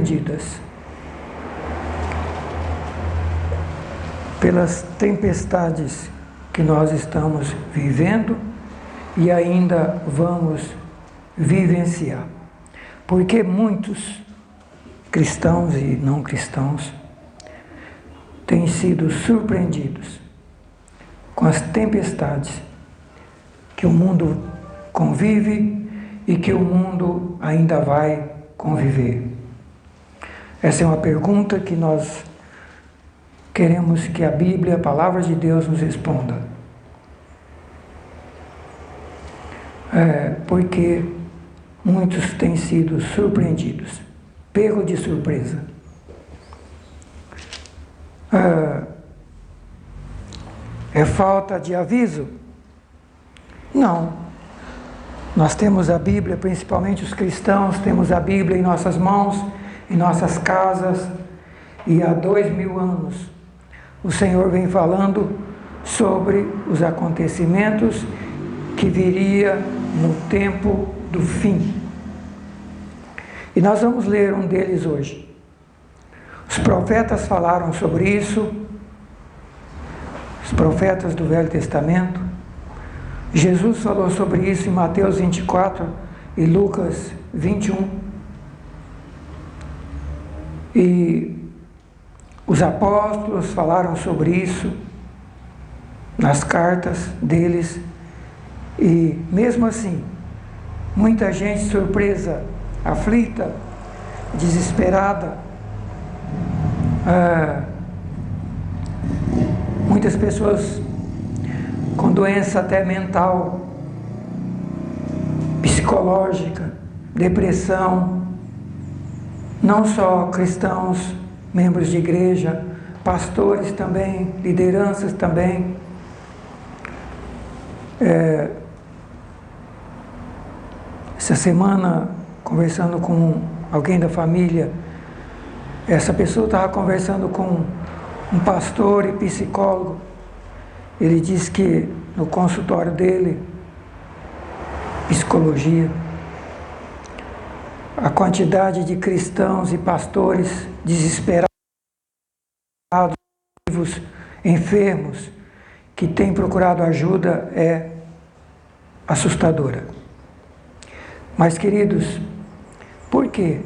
surpreendidas pelas tempestades que nós estamos vivendo e ainda vamos vivenciar. Porque muitos cristãos e não cristãos têm sido surpreendidos com as tempestades que o mundo convive e que o mundo ainda vai conviver. Essa é uma pergunta que nós queremos que a Bíblia, a Palavra de Deus, nos responda. Porque muitos têm sido surpreendidos, pego de surpresa. É falta de aviso? Não. Nós temos a Bíblia, principalmente os cristãos, temos a Bíblia em nossas mãos, em nossas casas, e há 2000 anos o Senhor vem falando sobre os acontecimentos que viria no tempo do fim. E nós vamos ler um deles hoje. Os profetas falaram sobre isso, os profetas do Velho Testamento. Jesus falou sobre isso em Mateus 24 e Lucas 21. E os apóstolos falaram sobre isso nas cartas deles. E mesmo assim, muita gente surpresa, aflita, desesperada, muitas pessoas com doença até mental, psicológica, depressão, não só cristãos, membros de igreja, pastores também, lideranças também. Essa semana, conversando com alguém da família, essa pessoa estava conversando com um pastor e psicólogo. Ele disse que no consultório dele, psicologia, a quantidade de cristãos e pastores desesperados, enfermos, que têm procurado ajuda é assustadora. Mas, queridos, por quê?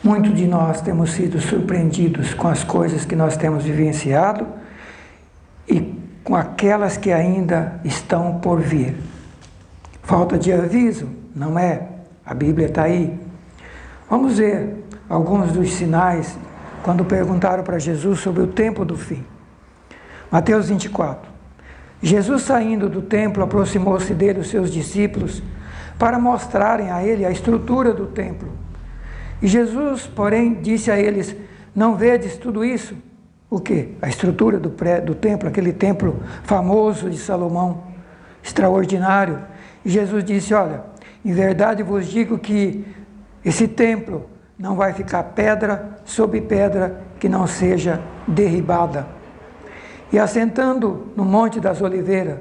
Muitos de nós temos sido surpreendidos com as coisas que nós temos vivenciado e com aquelas que ainda estão por vir. Falta de aviso? Não é. A Bíblia está aí. Vamos ver alguns dos sinais quando perguntaram para Jesus sobre o tempo do fim. Mateus 24. Jesus, saindo do templo, aproximou-se dele os seus discípulos para mostrarem a ele a estrutura do templo. E Jesus, porém, disse a eles: não vedes tudo isso? O quê? A estrutura do templo, aquele templo famoso de Salomão, extraordinário. E Jesus disse: olha, em verdade vos digo que esse templo não vai ficar pedra sobre pedra que não seja derribada. E assentando no Monte das Oliveiras,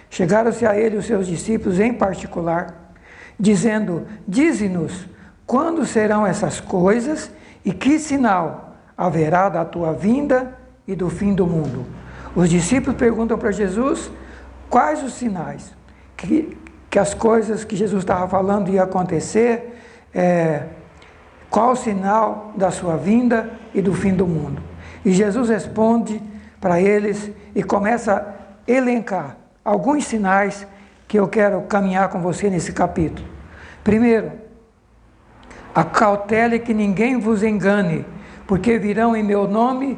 chegaram-se a ele os seus discípulos em particular, dizendo: dize-nos, quando serão essas coisas e que sinal haverá da tua vinda e do fim do mundo? Os discípulos perguntam para Jesus quais os sinais que as coisas que Jesus estava falando ia acontecer, qual o sinal da sua vinda e do fim do mundo. E Jesus responde para eles e começa a elencar alguns sinais que eu quero caminhar com você nesse capítulo. Primeiro, acautele que ninguém vos engane, porque virão em meu nome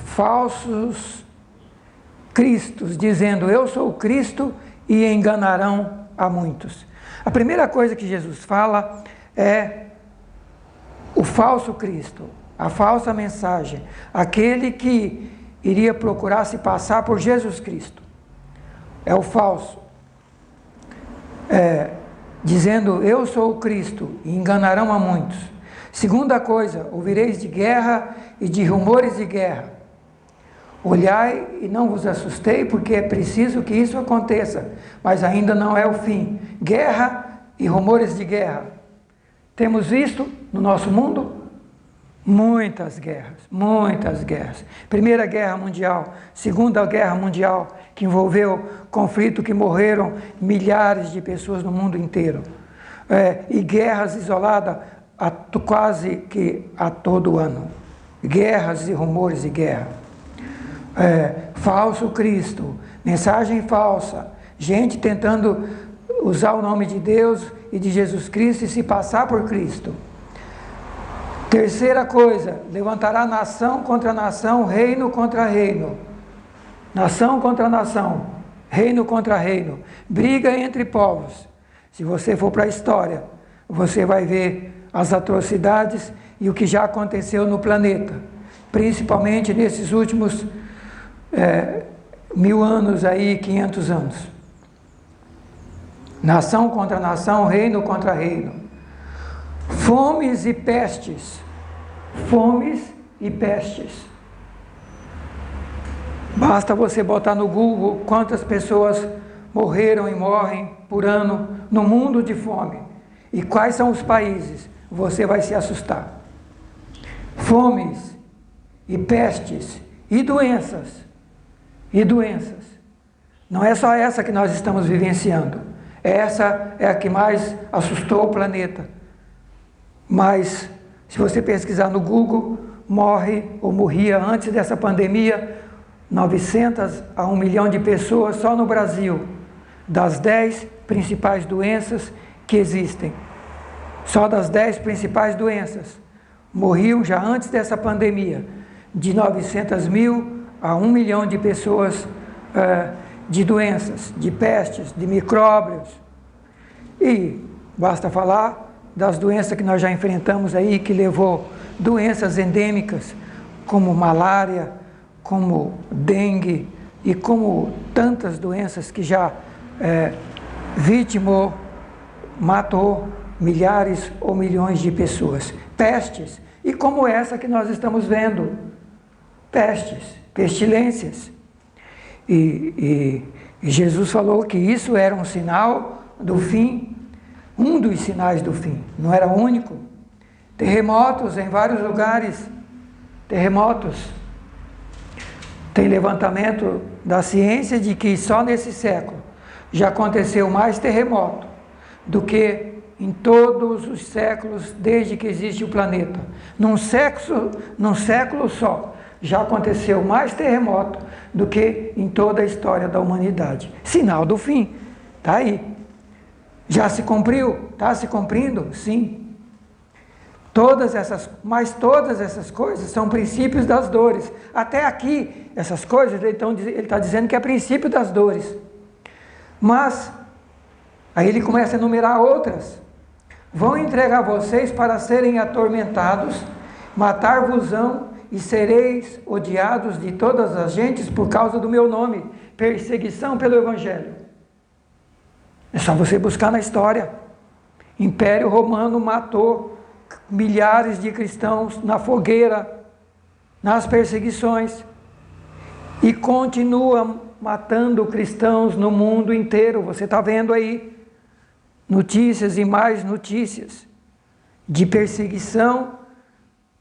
falsos cristos, dizendo eu sou o Cristo, e enganarão a muitos. A primeira coisa que Jesus fala é o falso Cristo, a falsa mensagem, aquele que iria procurar se passar por Jesus Cristo. É o falso. Dizendo eu sou o Cristo, e enganarão a muitos. Segunda coisa, ouvireis de guerra e de rumores de guerra. Olhai e não vos assustei, porque é preciso que isso aconteça, mas ainda não é o fim. Guerra e rumores de guerra. temos visto no nosso mundo? Muitas guerras, muitas guerras. Primeira Guerra Mundial, Segunda Guerra Mundial, que envolveu conflito que morreram milhares de pessoas no mundo inteiro. E guerras isoladas quase que a todo ano. Guerras e rumores de guerra. Falso Cristo, mensagem falsa, gente tentando usar o nome de Deus e de Jesus Cristo e se passar por Cristo. Terceira coisa, levantará nação contra nação, reino contra reino. Nação contra nação, reino contra reino. Briga entre povos. Se você for para a história, você vai ver as atrocidades e o que já aconteceu no planeta. Principalmente nesses últimos 1000 anos aí, 500 anos. Nação contra nação, reino contra reino. Fomes e pestes. Fomes e pestes. Basta você botar no Google quantas pessoas morreram e morrem por ano no mundo de fome. E quais são os países? Você vai se assustar. Fomes e pestes e doenças. E doenças. Não é só essa que nós estamos vivenciando. Essa é a que mais assustou o planeta. Mas, se você pesquisar no Google, morria antes dessa pandemia 900 a 1 milhão de pessoas só no Brasil, das 10 principais doenças que existem. Só das 10 principais doenças. Morriam já antes dessa pandemia, de 900 mil a 1 milhão de pessoas de doenças, de pestes, de micróbios. E basta falar das doenças que nós já enfrentamos aí, que levou doenças endêmicas, como malária, como dengue e como tantas doenças que já vitimou, matou milhares ou milhões de pessoas. Pestes, e como essa que nós estamos vendo. Pestes, pestilências. E Jesus falou que isso era um sinal do fim, um dos sinais do fim, não era o único. Terremotos em vários lugares, terremotos. Tem levantamento da ciência de que só nesse século já aconteceu mais terremoto do que em todos os séculos desde que existe o planeta. Num século só, já aconteceu mais terremoto do que em toda a história da humanidade. Sinal do fim, está aí. Já se cumpriu? Está se cumprindo? Sim. Mas todas essas coisas são princípios das dores. Até aqui, essas coisas, ele está dizendo que é princípio das dores. Mas, aí ele começa a enumerar outras. Vão entregar vocês para serem atormentados, matar-vos-ão e sereis odiados de todas as gentes por causa do meu nome. Perseguição pelo Evangelho. É só você buscar na história. Império Romano matou milhares de cristãos na fogueira, nas perseguições, e continua matando cristãos no mundo inteiro. Você está vendo aí notícias e mais notícias de perseguição,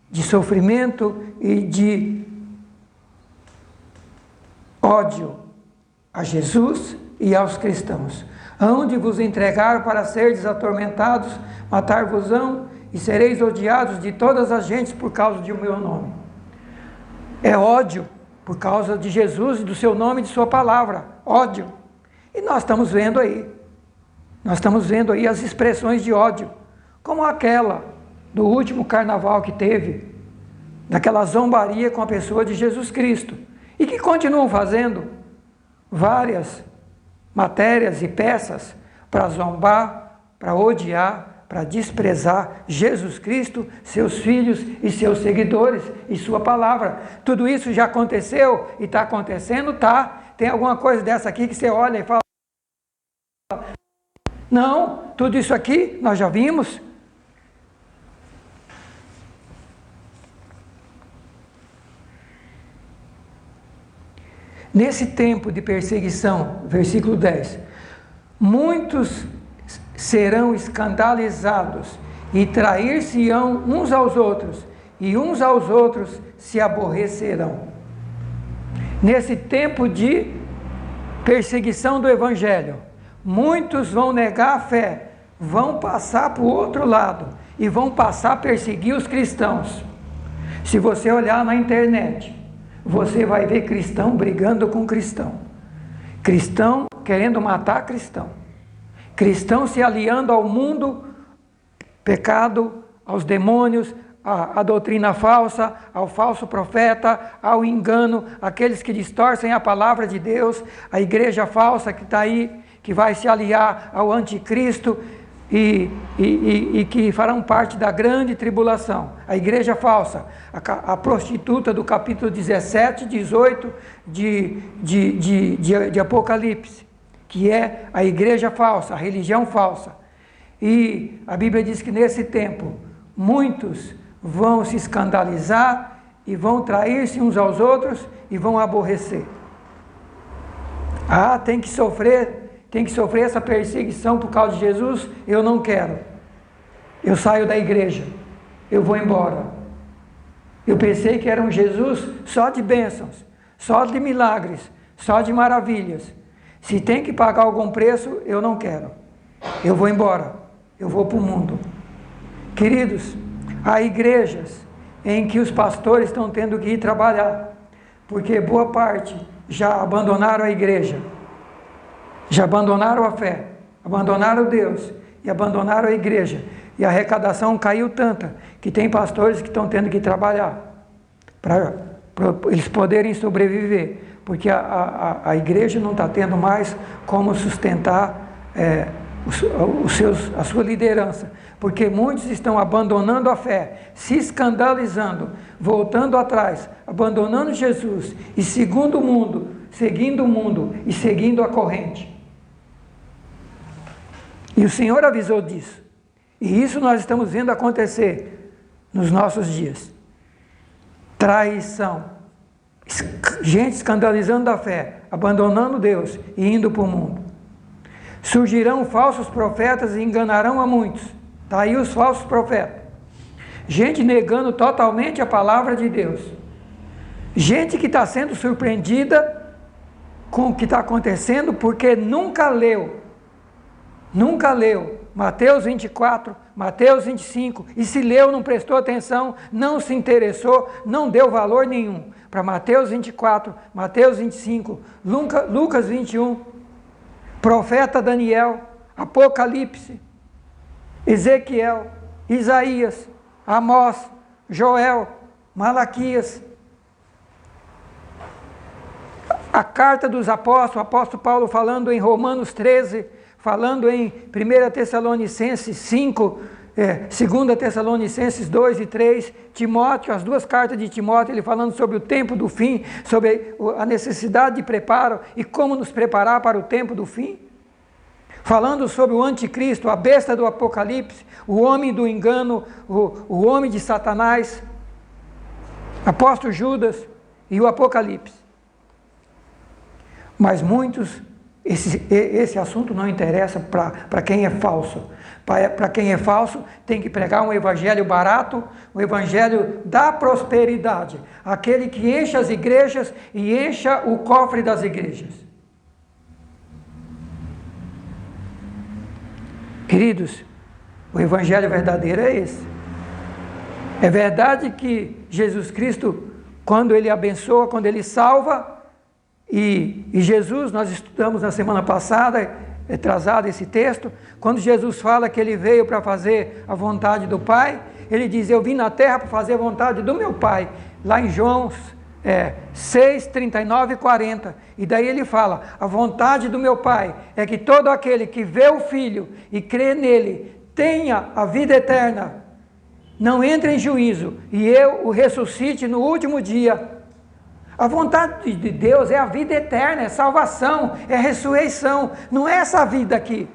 de sofrimento e de ódio a Jesus e aos cristãos. Hão de vos entregar para seres atormentados, matar-vos-ão e sereis odiados de todas as gentes por causa do meu nome. É ódio por causa de Jesus e do seu nome e de sua palavra. Ódio. E nós estamos vendo aí. Nós estamos vendo aí as expressões de ódio, como aquela do último carnaval que teve, daquela zombaria com a pessoa de Jesus Cristo, e que continuam fazendo várias matérias e peças para zombar, para odiar, para desprezar Jesus Cristo, seus filhos e seus seguidores e sua palavra. Tudo isso já aconteceu e está acontecendo? Tá. Tem alguma coisa dessa aqui que você olha e fala: não, tudo isso aqui nós já vimos. Nesse tempo de perseguição, versículo 10, muitos serão escandalizados e trair-se-ão uns aos outros, e uns aos outros se aborrecerão. Nesse tempo de perseguição do Evangelho, muitos vão negar a fé, vão passar para o outro lado e vão passar a perseguir os cristãos. Se você olhar na internet, você vai ver cristão brigando com cristão, cristão querendo matar cristão, cristão se aliando ao mundo, pecado, aos demônios, à doutrina falsa, ao falso profeta, ao engano, aqueles que distorcem a palavra de Deus, a igreja falsa que está aí, que vai se aliar ao anticristo e que farão parte da grande tribulação. A igreja falsa, a prostituta do capítulo 17, 18 de Apocalipse, que é a igreja falsa, a religião falsa. E a Bíblia diz que nesse tempo, muitos vão se escandalizar e vão trair-se uns aos outros e vão aborrecer. Ah, tem que sofrer essa perseguição por causa de Jesus? Eu não quero. Eu saio da igreja, eu vou embora. Eu pensei que era um Jesus só de bênçãos, só de milagres, só de maravilhas. Se tem que pagar algum preço, eu não quero. Eu vou embora, eu vou para o mundo. Queridos, há igrejas em que os pastores estão tendo que ir trabalhar, porque boa parte já abandonaram a igreja, já abandonaram a fé, abandonaram Deus e abandonaram a igreja, e a arrecadação caiu tanta que tem pastores que estão tendo que trabalhar para eles poderem sobreviver, porque a igreja não está tendo mais como sustentar a sua liderança, porque muitos estão abandonando a fé, se escandalizando, voltando atrás, abandonando Jesus e seguindo o mundo e seguindo a corrente. E o Senhor avisou disso, e isso nós estamos vendo acontecer nos nossos dias. Traição, gente escandalizando a fé, abandonando Deus e indo para o mundo. Surgirão falsos profetas e enganarão a muitos. Está aí os falsos profetas. Gente negando totalmente a palavra de Deus. Gente que está sendo surpreendida com o que está acontecendo porque nunca leu Mateus 24, Mateus 25, e se leu, não prestou atenção, não se interessou, não deu valor nenhum para Mateus 24, Mateus 25, Lucas 21, profeta Daniel, Apocalipse, Ezequiel, Isaías, Amós, Joel, Malaquias, a carta dos apóstolos, o apóstolo Paulo falando em Romanos 13, falando em 1 Tessalonicenses 5, 2 Tessalonicenses 2 e 3, Timóteo, as duas cartas de Timóteo, ele falando sobre o tempo do fim, sobre a necessidade de preparo e como nos preparar para o tempo do fim. Falando sobre o anticristo, a besta do Apocalipse, o homem do engano, o homem de Satanás, apóstolo Judas e o Apocalipse. Mas muitos, esse assunto não interessa para quem é falso. Para quem é falso, tem que pregar um evangelho barato, um evangelho da prosperidade, aquele que encha as igrejas e encha o cofre das igrejas. Queridos, o evangelho verdadeiro é esse. É verdade que Jesus Cristo, quando Ele abençoa, quando Ele salva, e Jesus, nós estudamos na semana passada, trazado esse texto, quando Jesus fala que Ele veio para fazer a vontade do Pai, Ele diz, eu vim na terra para fazer a vontade do meu Pai, lá em João 6, 39 e 40, e daí Ele fala, a vontade do meu Pai é que todo aquele que vê o Filho e crê nele, tenha a vida eterna, não entre em juízo, e eu o ressuscite no último dia. A vontade de Deus é a vida eterna, é salvação, é ressurreição, não é essa vida aqui.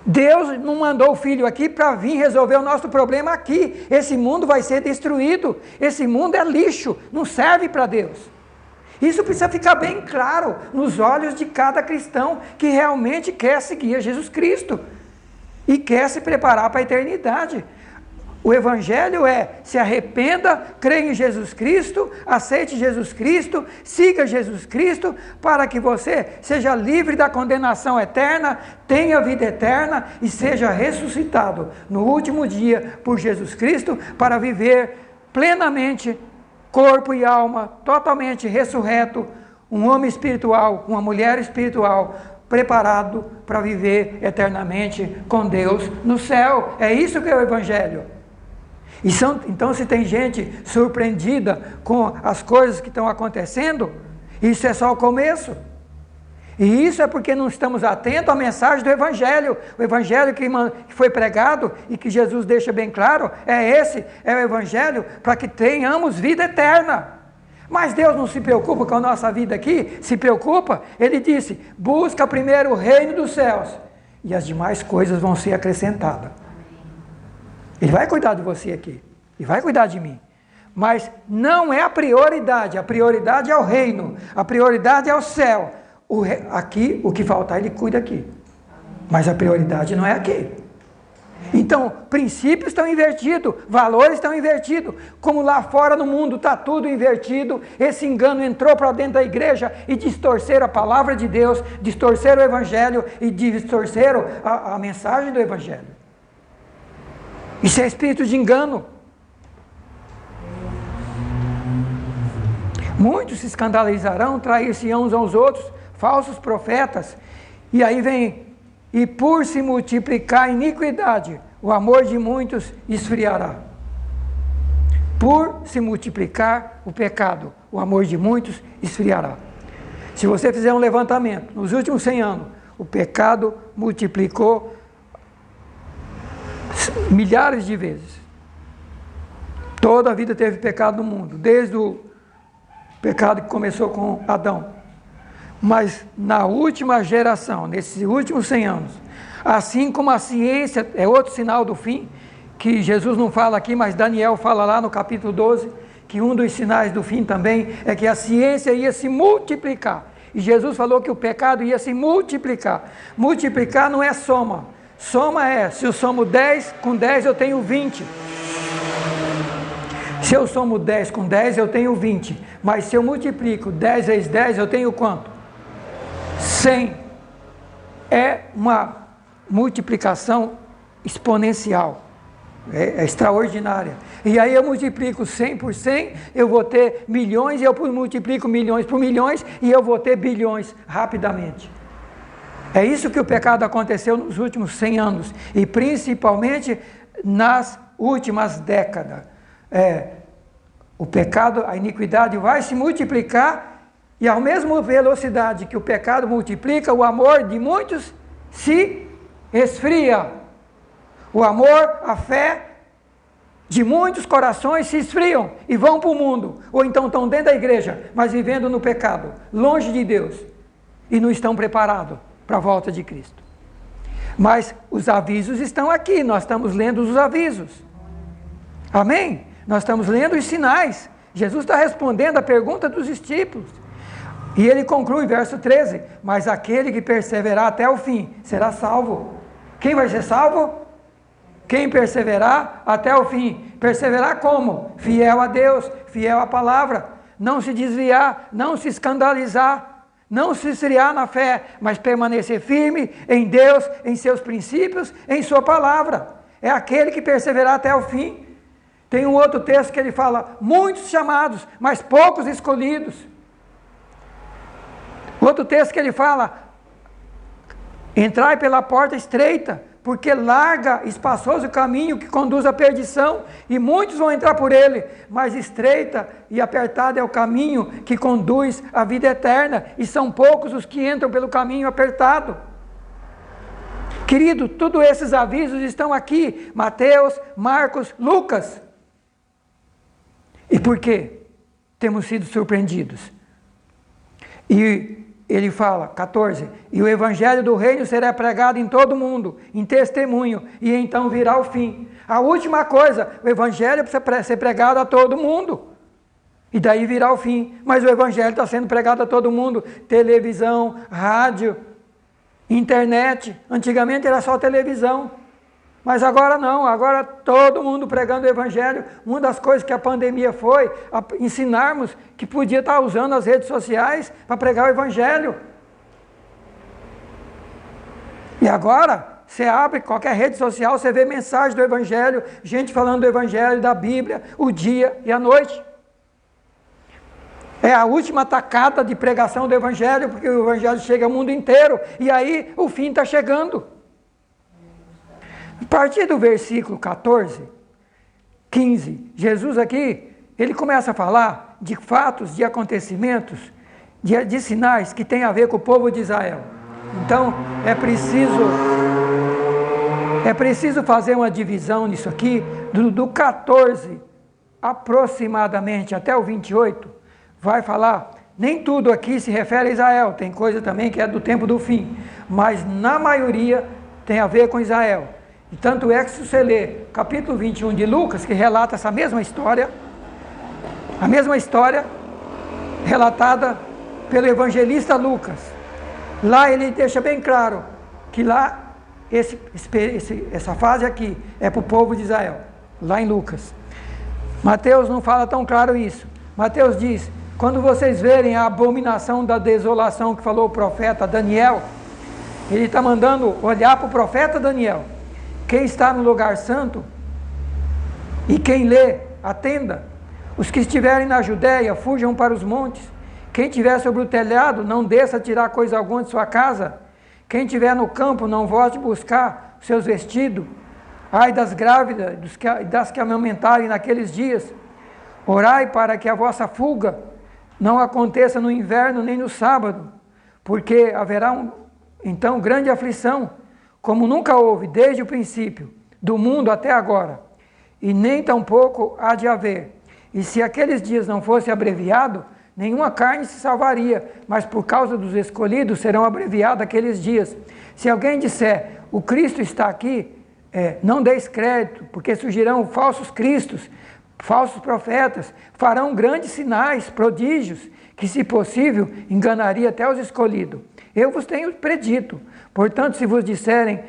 Deus não mandou o Filho aqui para vir resolver o nosso problema aqui. Esse mundo vai ser destruído, esse mundo é lixo, não serve para Deus. Isso precisa ficar bem claro nos olhos de cada cristão que realmente quer seguir a Jesus Cristo. e quer se preparar para a eternidade. O Evangelho é: se arrependa, creia em Jesus Cristo, aceite Jesus Cristo, siga Jesus Cristo, para que você seja livre da condenação eterna, tenha vida eterna e seja ressuscitado no último dia por Jesus Cristo, para viver plenamente, corpo e alma, totalmente ressurreto, um homem espiritual, uma mulher espiritual, preparado para viver eternamente com Deus no céu. É isso que é o Evangelho. Então, se tem gente surpreendida com as coisas que estão acontecendo, isso é só o começo. E isso é porque não estamos atentos à mensagem do Evangelho. O Evangelho que foi pregado e que Jesus deixa bem claro, é o Evangelho para que tenhamos vida eterna. Mas Deus não se preocupa com a nossa vida aqui, se preocupa. Ele disse: busca primeiro o reino dos céus e as demais coisas vão ser acrescentadas. Ele vai cuidar de você aqui, e vai cuidar de mim. Mas não é a prioridade é o reino, a prioridade é o céu. Aqui, o que faltar, ele cuida aqui. Mas a prioridade não é aqui. Então, princípios estão invertidos, valores estão invertidos. Como lá fora no mundo está tudo invertido, esse engano entrou para dentro da igreja e distorceram a palavra de Deus, distorceram o Evangelho e distorceram a mensagem do Evangelho. Isso é espírito de engano. Muitos se escandalizarão, trair-se-ão uns aos outros, falsos profetas. E aí vem: e por se multiplicar a iniquidade, o amor de muitos esfriará. Por se multiplicar o pecado, o amor de muitos esfriará. Se você fizer um levantamento, nos últimos 100 anos, o pecado multiplicou milhares de vezes. Toda a vida teve pecado no mundo, desde o pecado que começou com Adão. Mas na última geração, nesses últimos 100 anos, assim como a ciência é outro sinal do fim, que Jesus não fala aqui, mas Daniel fala lá no capítulo 12, que um dos sinais do fim também é que a ciência ia se multiplicar. E Jesus falou que o pecado ia se multiplicar. Multiplicar não é soma. Soma é: se eu somo 10 com 10 eu tenho 20. Se eu somo 10 com 10 eu tenho 20. Mas se eu multiplico 10 vezes 10 eu tenho quanto? 100. É uma multiplicação exponencial. É extraordinária. E aí eu multiplico 100 por 100, eu vou ter milhões, e eu multiplico milhões por milhões, e eu vou ter bilhões rapidamente. É isso que o pecado aconteceu nos últimos 100 anos, e principalmente nas últimas décadas. O pecado, a iniquidade vai se multiplicar, e à mesma velocidade que o pecado multiplica, o amor de muitos se esfria. O amor, a fé de muitos corações se esfriam e vão para o mundo, ou então estão dentro da igreja, mas vivendo no pecado, longe de Deus, e não estão preparados para a volta de Cristo. Mas os avisos estão aqui, nós estamos lendo os avisos. Amém? Nós estamos lendo os sinais. Jesus está respondendo a pergunta dos discípulos. E ele conclui, verso 13: mas aquele que perseverar até o fim será salvo. Quem vai ser salvo? Quem perseverar até o fim. Perseverar como? Fiel a Deus, fiel à palavra. Não se desviar, não se escandalizar, não se esfriar na fé, mas permanecer firme em Deus, em seus princípios, em sua palavra. É aquele que perseverar até o fim. Tem um outro texto que ele fala: muitos chamados, mas poucos escolhidos. Outro texto que ele fala: entrai pela porta estreita, porque larga, espaçoso o caminho que conduz à perdição, e muitos vão entrar por ele, mas estreita e apertado é o caminho que conduz à vida eterna, e são poucos os que entram pelo caminho apertado. Querido, todos esses avisos estão aqui: Mateus, Marcos, Lucas. E por quê? Temos sido surpreendidos. E ele fala, 14, e o evangelho do reino será pregado em todo o mundo, em testemunho, e então virá o fim. A última coisa, o evangelho precisa ser pregado a todo mundo, e daí virá o fim. Mas o evangelho está sendo pregado a todo mundo, televisão, rádio, internet. Antigamente era só televisão, Mas agora não, agora todo mundo pregando o Evangelho. Uma das coisas que a pandemia foi ensinarmos que podia estar usando as redes sociais para pregar o Evangelho. E agora, você abre qualquer rede social, você vê mensagem do Evangelho, gente falando do Evangelho, da Bíblia, o dia e a noite. É a última tacada de pregação do Evangelho, porque o Evangelho chega ao mundo inteiro, e aí o fim está chegando. A partir do versículo 14, 15, Jesus aqui, ele começa a falar de fatos, de acontecimentos, de sinais que tem a ver com o povo de Israel. Então, é preciso fazer uma divisão nisso aqui, do 14 aproximadamente até o 28, vai falar, nem tudo aqui se refere a Israel, tem coisa também que é do tempo do fim, mas na maioria tem a ver com Israel. E tanto é que se você ler capítulo 21 de Lucas, que relata essa mesma história, a mesma história relatada pelo evangelista Lucas, lá ele deixa bem claro que lá, essa fase aqui é para o povo de Israel, lá em Lucas. Mateus não fala tão claro isso. Mateus diz, quando vocês verem a abominação da desolação que falou o profeta Daniel, ele está mandando olhar para o profeta Daniel. Quem está no lugar santo e quem lê, atenda. Os que estiverem na Judéia, fujam para os montes. Quem estiver sobre o telhado, não desça a tirar coisa alguma de sua casa. Quem estiver no campo, não volte buscar os seus vestidos. Ai das grávidas, das que amamentarem naqueles dias. Orai para que a vossa fuga não aconteça no inverno nem no sábado, porque haverá então grande aflição, como nunca houve desde o princípio do mundo até agora, e nem tampouco há de haver. E se aqueles dias não fossem abreviados, nenhuma carne se salvaria, mas por causa dos escolhidos serão abreviados aqueles dias. Se alguém disser, o Cristo está aqui, não deis crédito, porque surgirão falsos cristos, falsos profetas, farão grandes sinais, prodígios, que se possível enganaria até os escolhidos. Eu vos tenho predito, portanto se vos disserem,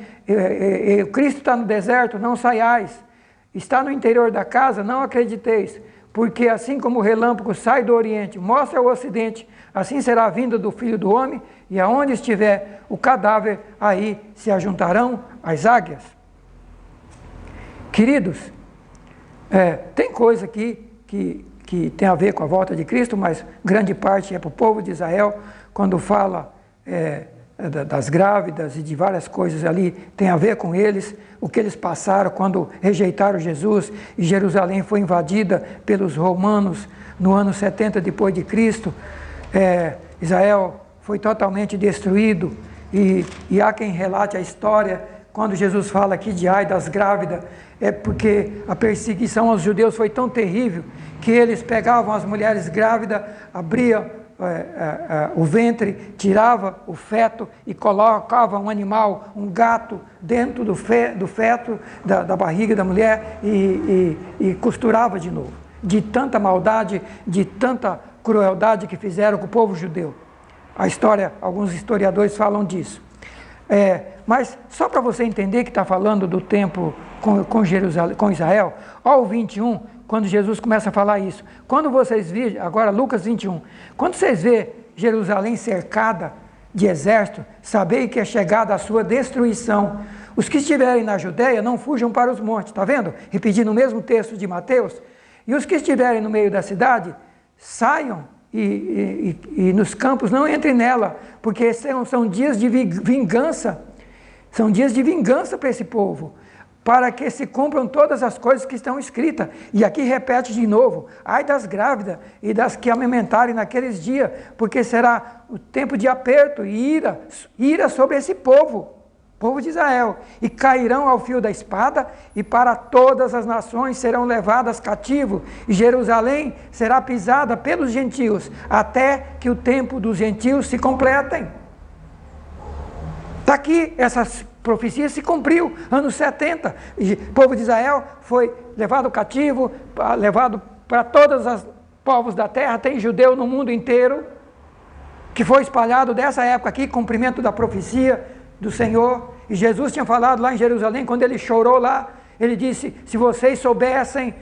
o Cristo está no deserto, não saiais, está no interior da casa, não acrediteis, porque assim como o relâmpago sai do oriente, mostra ao ocidente, assim será a vinda do Filho do Homem, e aonde estiver o cadáver, aí se ajuntarão as águias. Queridos, tem coisa aqui que tem a ver com a volta de Cristo, mas grande parte é para o povo de Israel, quando fala das grávidas e de várias coisas ali, tem a ver com eles, o que eles passaram quando rejeitaram Jesus e Jerusalém foi invadida pelos romanos no ano 70 depois de Cristo. Israel foi totalmente destruído e há quem relate a história, quando Jesus fala aqui de ai das grávidas, é porque a perseguição aos judeus foi tão terrível que eles pegavam as mulheres grávidas, abriam o ventre, tirava o feto e colocava um animal, um gato, dentro do feto, da barriga da mulher e costurava de novo. De tanta maldade, de tanta crueldade que fizeram com o povo judeu. A história, alguns historiadores falam disso. Mas só para você entender que está falando do tempo com Israel, olha o 21, quando Jesus começa a falar isso. Quando vocês virem, agora Lucas 21, quando vocês vê Jerusalém cercada de exército, sabei que é chegada a sua destruição. Os que estiverem na Judéia não fujam para os montes, está vendo? Repetindo o mesmo texto de Mateus. E os que estiverem no meio da cidade, saiam e nos campos não entrem nela, porque são dias de vingança, são dias de vingança para esse povo, para que se cumpram todas as coisas que estão escritas. E aqui repete de novo, ai das grávidas e das que amamentarem naqueles dias, porque será o tempo de aperto e ira sobre esse povo de Israel, e cairão ao fio da espada, e para todas as nações serão levadas cativo, e Jerusalém será pisada pelos gentios, até que o tempo dos gentios se completem. Está aqui, essa profecia se cumpriu, anos 70, e o povo de Israel foi levado cativo, levado para todos os povos da terra, tem judeu no mundo inteiro, que foi espalhado dessa época aqui, cumprimento da profecia, do Senhor. E Jesus tinha falado lá em Jerusalém, quando ele chorou lá, ele disse, se vocês soubessem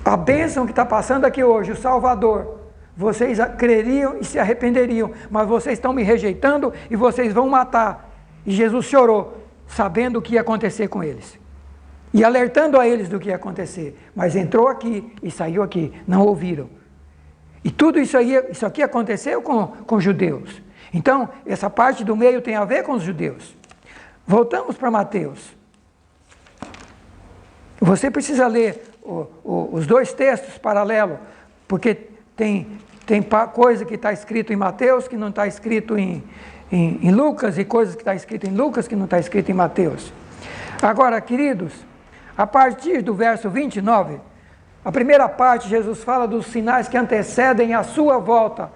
a bênção que está passando aqui hoje, o Salvador, vocês creriam e se arrependeriam, mas vocês estão me rejeitando e vocês vão matar. E Jesus chorou, sabendo o que ia acontecer com eles. E alertando a eles do que ia acontecer. Mas entrou aqui e saiu aqui, não ouviram. E tudo isso aqui aconteceu com os judeus. Então, essa parte do meio tem a ver com os judeus. Voltamos para Mateus. Você precisa ler os dois textos paralelos, porque tem coisa que está escrito em Mateus que não está escrito em Lucas, e coisas que está escrito em Lucas que não está escrito em Mateus. Agora, queridos, a partir do verso 29, a primeira parte, Jesus fala dos sinais que antecedem a sua volta.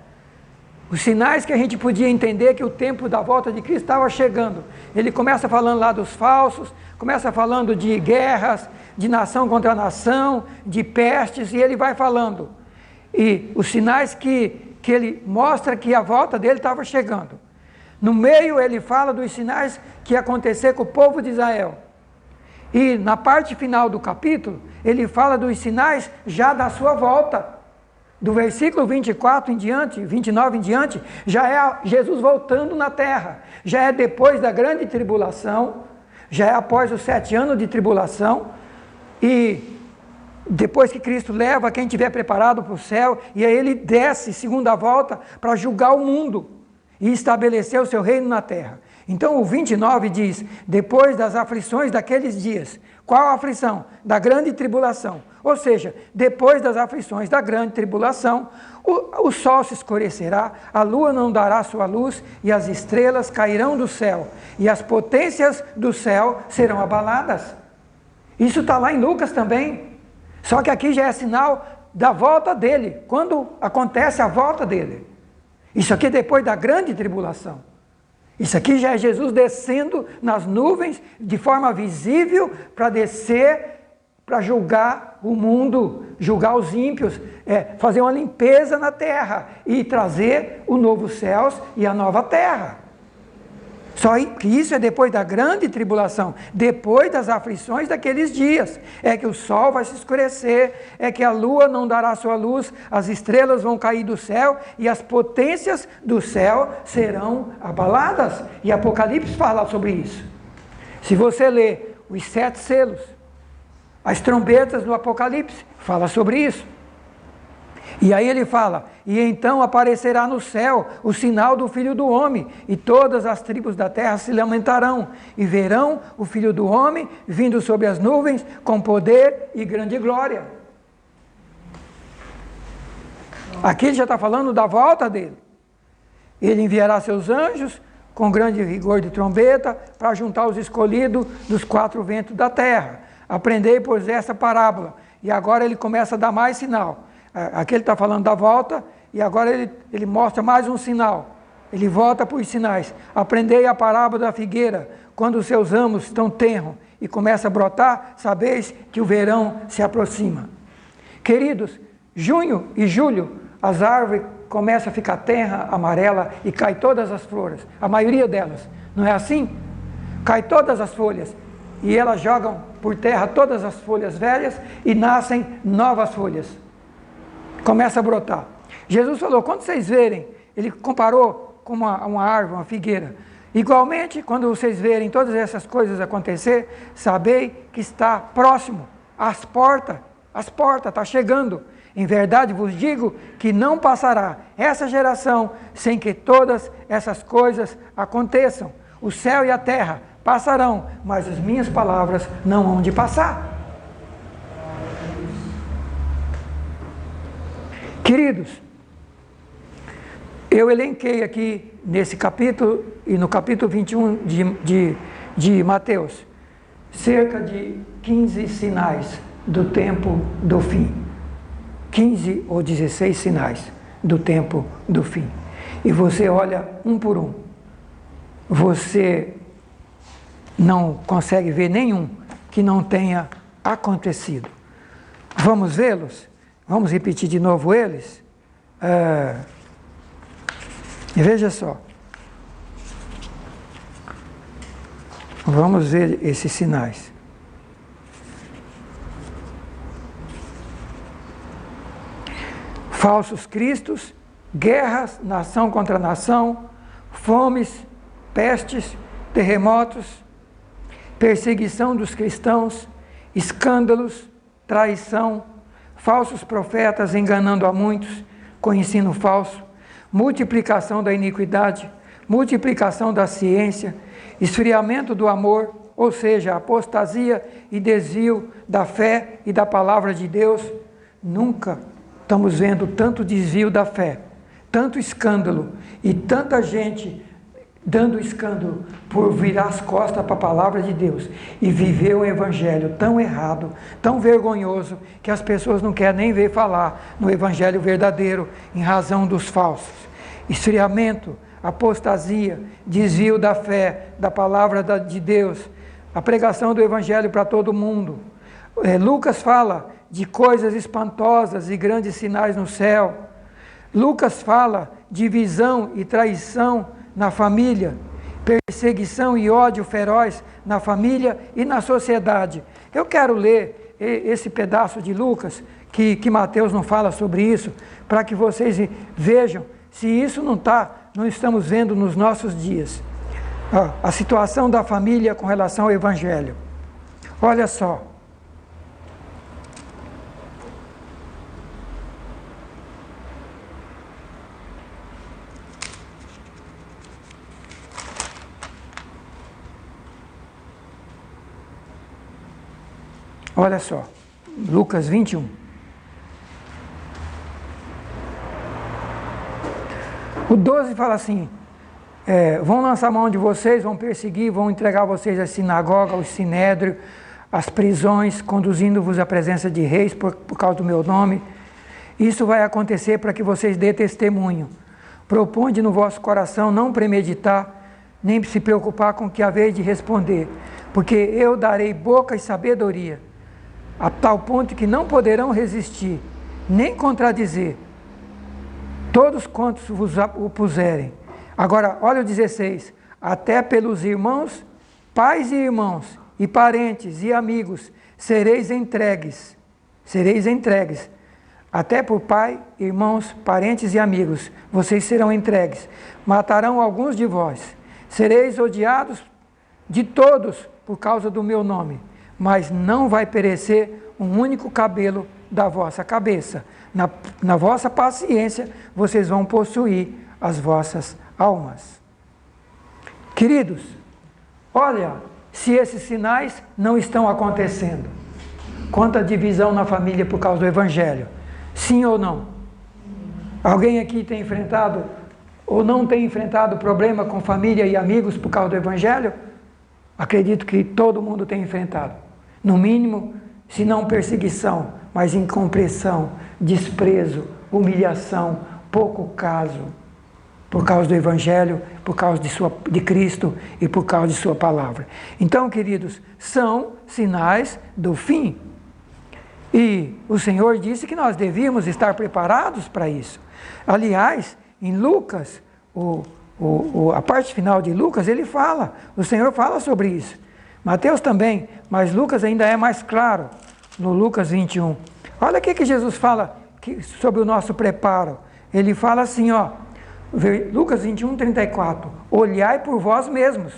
Os sinais que a gente podia entender que o tempo da volta de Cristo estava chegando. Ele começa falando lá dos falsos, começa falando de guerras, de nação contra nação, de pestes, e ele vai falando. E os sinais que ele mostra que a volta dele estava chegando. No meio ele fala dos sinais que ia acontecer com o povo de Israel. E na parte final do capítulo, ele fala dos sinais já da sua volta. Do versículo 24 em diante, 29 em diante, já é Jesus voltando na terra. Já é depois da grande tribulação, já é após os 7 anos de tribulação. E depois que Cristo leva quem estiver preparado para o céu, e aí ele desce, segunda volta, para julgar o mundo e estabelecer o seu reino na terra. Então o 29 diz, depois das aflições daqueles dias. Qual a aflição? Da grande tribulação. Ou seja, depois das aflições da grande tribulação, o sol se escurecerá, a lua não dará sua luz, e as estrelas cairão do céu, e as potências do céu serão abaladas. Isso está lá em Lucas também. Só que aqui já é sinal da volta dele, quando acontece a volta dele. Isso aqui é depois da grande tribulação. Isso aqui já é Jesus descendo nas nuvens de forma visível para descer, para julgar o mundo, julgar os ímpios, fazer uma limpeza na terra e trazer o novo céus e a nova terra. Só que isso é depois da grande tribulação, depois das aflições daqueles dias, é que o sol vai se escurecer, é que a lua não dará sua luz, as estrelas vão cair do céu e as potências do céu serão abaladas. E Apocalipse fala sobre isso. Se você ler os 7 selos, as trombetas do Apocalipse, fala sobre isso. E aí ele fala, e então aparecerá no céu o sinal do Filho do Homem, e todas as tribos da terra se lamentarão, e verão o Filho do Homem vindo sobre as nuvens com poder e grande glória. Aqui ele já está falando da volta dele. Ele enviará seus anjos com grande rigor de trombeta para juntar os escolhidos dos 4 ventos da terra. Aprendei, pois, essa parábola. E agora ele começa a dar mais sinal. Aqui ele está falando da volta, e agora ele mostra mais um sinal. Ele volta para os sinais. Aprendei a parábola da figueira. Quando os seus ramos estão tenros e começa a brotar, sabeis que o verão se aproxima. Queridos, junho e julho, as árvores começam a ficar tenra, amarela, e cai todas as flores. A maioria delas. Não é assim? Cai todas as folhas. E elas jogam por terra todas as folhas velhas e nascem novas folhas. Começa a brotar. Jesus falou, quando vocês verem, ele comparou com uma árvore, uma figueira. Igualmente, quando vocês verem todas essas coisas acontecer, sabei que está próximo, as portas, está chegando. Em verdade vos digo que não passará essa geração sem que todas essas coisas aconteçam. O céu e a terra passarão, mas as minhas palavras não hão de passar. Queridos, eu elenquei aqui nesse capítulo e no capítulo 21 de Mateus, cerca de 15 sinais do tempo do fim. 15 ou 16 sinais do tempo do fim. E você olha um por um. Você não consegue ver nenhum que não tenha acontecido. Vamos vê-los? Vamos repetir de novo eles? Veja só. Vamos ver esses sinais. Falsos cristos, guerras, nação contra nação, fomes, pestes, terremotos, perseguição dos cristãos, escândalos, traição, falsos profetas enganando a muitos com ensino falso, multiplicação da iniquidade, multiplicação da ciência, esfriamento do amor, ou seja, apostasia e desvio da fé e da palavra de Deus. Nunca estamos vendo tanto desvio da fé, tanto escândalo e tanta gente dando escândalo por virar as costas para a palavra de Deus e viver um evangelho tão errado, tão vergonhoso, que as pessoas não querem nem ver falar no evangelho verdadeiro em razão dos falsos. Esfriamento, apostasia, desvio da fé, da palavra de Deus, a pregação do evangelho para todo mundo. Lucas fala de coisas espantosas e grandes sinais no céu. Lucas fala de divisão e traição na família, perseguição e ódio feroz na família e na sociedade. Eu quero ler esse pedaço de Lucas, que Mateus não fala sobre isso, para que vocês vejam se isso não estamos vendo nos nossos dias. A situação da família com relação ao evangelho. Olha só. Olha só, Lucas 21. O 12 fala assim, vão lançar mão de vocês, vão perseguir, vão entregar vocês à sinagoga, ao sinédrio, às prisões, conduzindo-vos à presença de reis por causa do meu nome. Isso vai acontecer para que vocês dêem testemunho. Proponde no vosso coração não premeditar, nem se preocupar com o que haveis de responder, porque eu darei boca e sabedoria, a tal ponto que não poderão resistir, nem contradizer, todos quantos vos opuserem. Agora, olha o 16, até pelos irmãos, pais e irmãos, e parentes e amigos, sereis entregues, até por pai, irmãos, parentes e amigos, vocês serão entregues, matarão alguns de vós, sereis odiados de todos por causa do meu nome, mas não vai perecer um único cabelo da vossa cabeça. Na vossa paciência, vocês vão possuir as vossas almas. Queridos, olha, se esses sinais não estão acontecendo. Quanta divisão na família por causa do evangelho. Sim ou não? Alguém aqui tem enfrentado ou não tem enfrentado problema com família e amigos por causa do evangelho? Acredito que todo mundo tem enfrentado. No mínimo, se não perseguição, mas incompreensão, desprezo, humilhação, pouco caso, por causa do evangelho, por causa de Cristo e por causa de sua palavra. Então, queridos, são sinais do fim. E o Senhor disse que nós devíamos estar preparados para isso. Aliás, em Lucas, a parte final de Lucas, o Senhor fala sobre isso. Mateus também, mas Lucas ainda é mais claro, no Lucas 21. Olha o que Jesus fala sobre o nosso preparo. Ele fala assim, Lucas 21, 34, olhai por vós mesmos,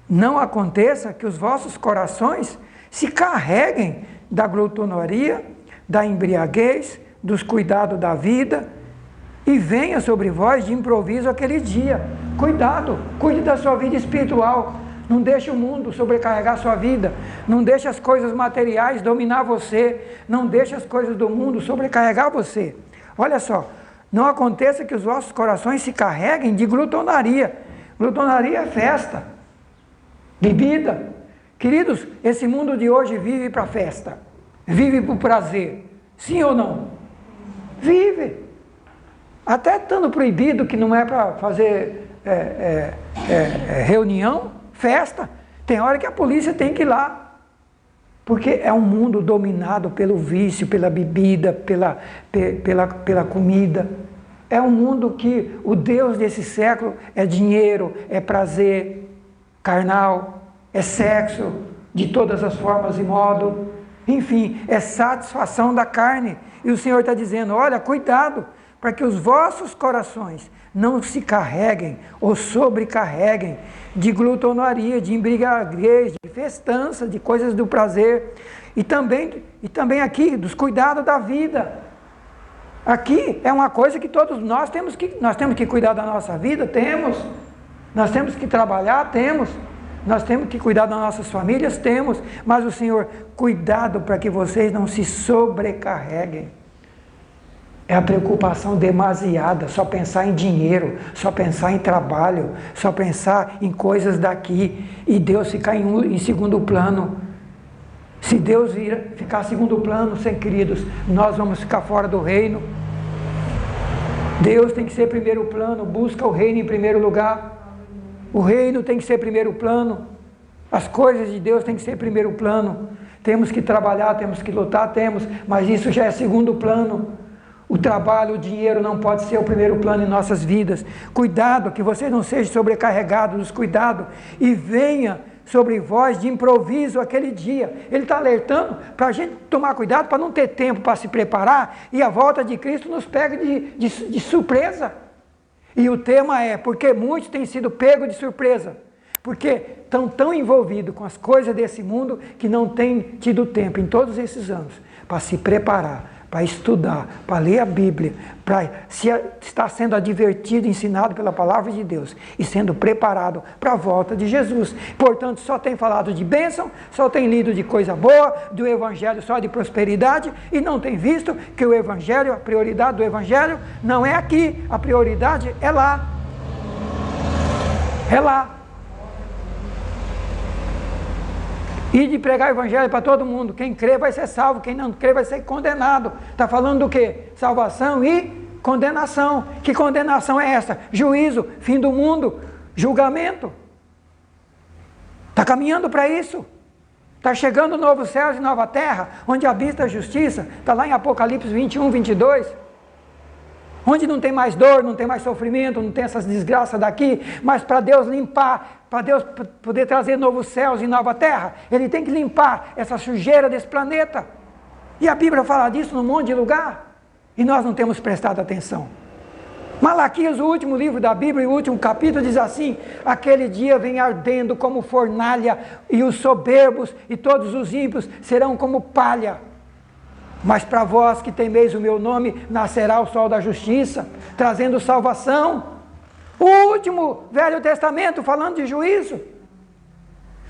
não aconteça que os vossos corações se carreguem da glutonaria, da embriaguez, dos cuidados da vida, e venha sobre vós de improviso aquele dia. Cuidado, cuide da sua vida espiritual, não deixe o mundo sobrecarregar a sua vida, não deixe as coisas materiais dominar você, não deixe as coisas do mundo sobrecarregar você. Olha só, não aconteça que os vossos corações se carreguem de glutonaria. Glutonaria é festa, bebida. Queridos, esse mundo de hoje vive para festa, vive para o prazer, sim ou não? Vive. Até estando proibido, que não é para fazer reunião, festa, tem hora que a polícia tem que ir lá, porque é um mundo dominado pelo vício, pela bebida, pela comida. É um mundo que o Deus desse século é dinheiro, é prazer carnal, é sexo de todas as formas e modo, enfim, é satisfação da carne. E o Senhor está dizendo, olha, cuidado, para que os vossos corações não se carreguem ou sobrecarreguem de glutonaria, de embriaguez, de festança, de coisas do prazer, e também aqui, dos cuidados da vida. Aqui é uma coisa que todos nós temos que cuidar da nossa vida, nós temos que trabalhar, nós temos que cuidar das nossas famílias, mas o Senhor, cuidado para que vocês não se sobrecarreguem. É a preocupação demasiada, só pensar em dinheiro, só pensar em trabalho, só pensar em coisas daqui, e Deus ficar em segundo plano. Se Deus ficar em segundo plano, sem queridos, nós vamos ficar fora do reino. Deus tem que ser primeiro plano, busca o reino em primeiro lugar. O reino tem que ser primeiro plano, as coisas de Deus têm que ser primeiro plano. Temos que trabalhar, temos que lutar, mas isso já é segundo plano. O trabalho, o dinheiro não pode ser o primeiro plano em nossas vidas. Cuidado, que você não seja sobrecarregado dos cuidados e venha sobre vós de improviso aquele dia. Ele está alertando para a gente tomar cuidado, para não ter tempo para se preparar e a volta de Cristo nos pega de surpresa. E o tema é, porque muitos têm sido pegos de surpresa, porque estão tão envolvidos com as coisas desse mundo que não têm tido tempo em todos esses anos para se preparar, para estudar, para ler a Bíblia, para estar sendo advertido, ensinado pela palavra de Deus e sendo preparado para a volta de Jesus. Portanto, só tem falado de bênção, só tem lido de coisa boa, do Evangelho só de prosperidade, e não tem visto que o Evangelho, a prioridade do Evangelho não é aqui, a prioridade é lá. É lá. E de pregar o Evangelho para todo mundo. Quem crê vai ser salvo, quem não crê vai ser condenado. Está falando do quê? Salvação e condenação. Que condenação é essa? Juízo, fim do mundo, julgamento. Está caminhando para isso. Está chegando novos céus e nova terra, onde habita a justiça. Está lá em Apocalipse 21, 22. Onde não tem mais dor, não tem mais sofrimento, não tem essas desgraças daqui, mas para Deus limpar, para Deus poder trazer novos céus e nova terra, Ele tem que limpar essa sujeira desse planeta. E a Bíblia fala disso num monte de lugar, e nós não temos prestado atenção. Malaquias, o último livro da Bíblia, o último capítulo, diz assim: aquele dia vem ardendo como fornalha, e os soberbos e todos os ímpios serão como palha. Mas para vós que temeis o meu nome, nascerá o sol da justiça, trazendo salvação. O último Velho Testamento falando de juízo,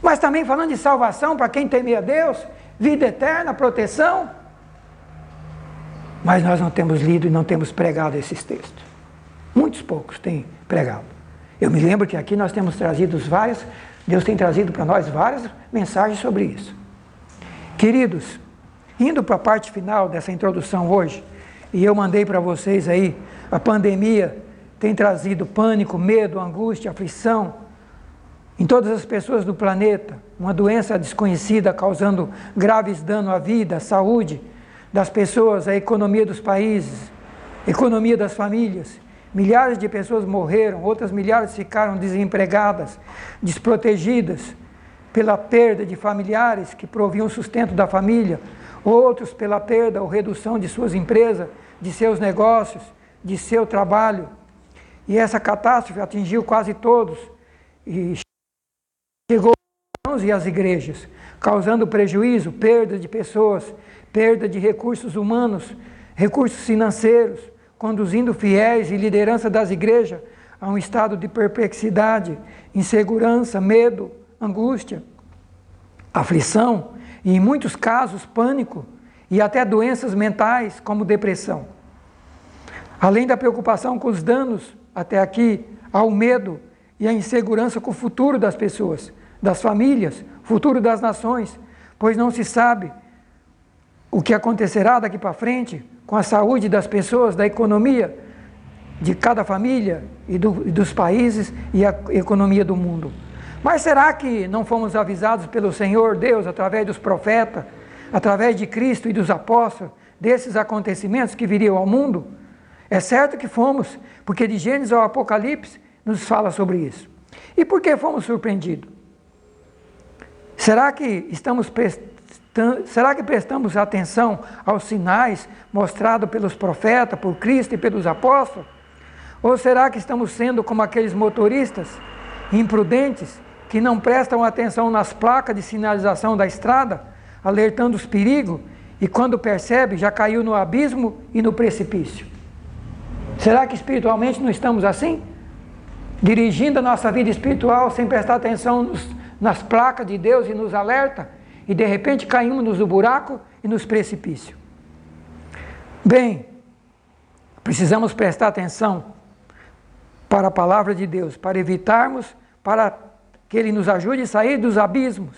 mas também falando de salvação para quem teme a Deus, vida eterna, proteção. Mas nós não temos lido e não temos pregado esses textos. Muitos poucos têm pregado. Eu me lembro que aqui nós temos trazido Deus tem trazido para nós várias mensagens sobre isso. Queridos, indo para a parte final dessa introdução hoje, e eu mandei para vocês aí, a pandemia tem trazido pânico, medo, angústia, aflição em todas as pessoas do planeta, uma doença desconhecida causando graves danos à vida, à saúde das pessoas, à economia dos países, economia das famílias. Milhares de pessoas morreram, outras milhares ficaram desempregadas, desprotegidas pela perda de familiares que proviam sustento da família, outros pela perda ou redução de suas empresas, de seus negócios, de seu trabalho. E essa catástrofe atingiu quase todos e chegou aos cristãos e às igrejas, causando prejuízo, perda de pessoas, perda de recursos humanos, recursos financeiros, conduzindo fiéis e liderança das igrejas a um estado de perplexidade, insegurança, medo, angústia, aflição, e em muitos casos pânico e até doenças mentais como depressão. Além da preocupação com os danos até aqui, há o medo e a insegurança com o futuro das pessoas, das famílias, futuro das nações, pois não se sabe o que acontecerá daqui para frente com a saúde das pessoas, da economia de cada família e dos países e a economia do mundo. Mas será que não fomos avisados pelo Senhor Deus, através dos profetas, através de Cristo e dos apóstolos, desses acontecimentos que viriam ao mundo? É certo que fomos, porque de Gênesis ao Apocalipse nos fala sobre isso. E por que fomos surpreendidos? Será que prestamos atenção aos sinais mostrados pelos profetas, por Cristo e pelos apóstolos? Ou será que estamos sendo como aqueles motoristas imprudentes que não prestam atenção nas placas de sinalização da estrada, alertando os perigos, e quando percebe já caiu no abismo e no precipício? Será que espiritualmente não estamos assim? Dirigindo a nossa vida espiritual sem prestar atenção nas placas de Deus e nos alerta, e de repente caímos nos buracos e nos precipícios. Bem, precisamos prestar atenção para a palavra de Deus, para evitarmos, para que Ele nos ajude a sair dos abismos